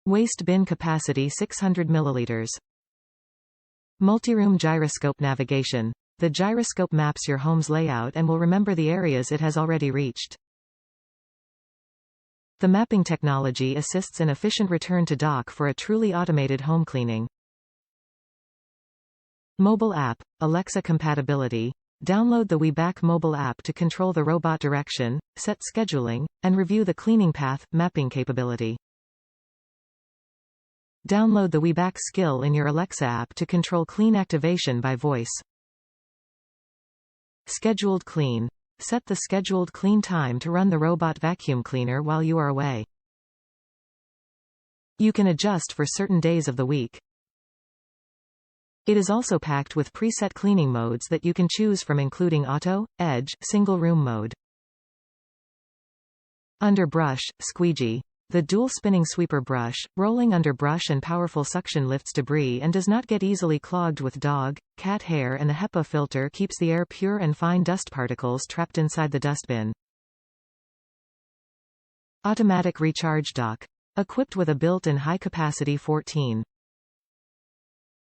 Waste bin capacity 600 milliliters. Multiroom gyroscope navigation. The gyroscope maps your home's layout and will remember the areas it has already reached. The mapping technology assists in efficient return to dock for a truly automated home cleaning. Mobile app, Alexa compatibility. Download the WeBack mobile app to control the robot direction, set scheduling, and review the cleaning path mapping capability. Download the WeBack skill in your Alexa app to control clean activation by voice. Scheduled clean. Set the scheduled clean time to run the robot vacuum cleaner while you are away. You can adjust for certain days of the week. It is also packed with preset cleaning modes that you can choose from, including Auto, Edge, Single Room mode. Under brush, squeegee. The dual spinning sweeper brush, rolling under brush and powerful suction lifts debris and does not get easily clogged with dog, cat hair, and the HEPA filter keeps the air pure and fine dust particles trapped inside the dustbin. Automatic recharge dock. Equipped with a built-in high-capacity 14.8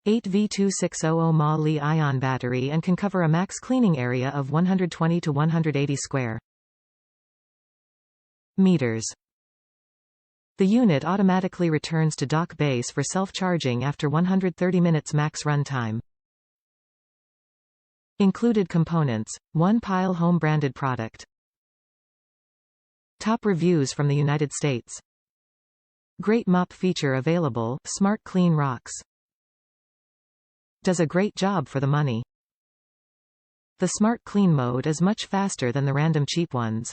V2600 mAh Li-ion battery and can cover a max cleaning area of 120 to 180 square meters. The unit automatically returns to dock base for self-charging after 130 minutes max runtime. Included components: 1 pile home branded product. Top reviews from the United States. Great mop feature available, Smart Clean rocks. Does a great job for the money. The Smart Clean mode is much faster than the random cheap ones.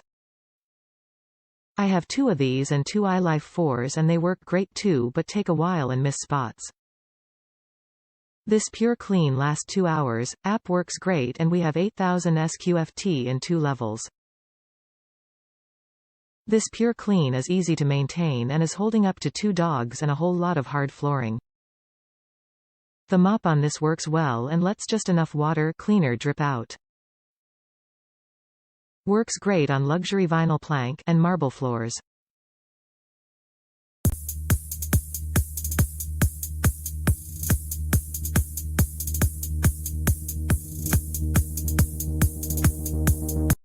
I have 2 of these and 2 iLife 4s and they work great too, but take a while and miss spots. This Pure Clean lasts 2 hours, app works great, and we have 8000 SQFT in 2 levels. This Pure Clean is easy to maintain and is holding up to 2 dogs and a whole lot of hard flooring. The mop on this works well and lets just enough water cleaner drip out. Works great on luxury vinyl plank and marble floors.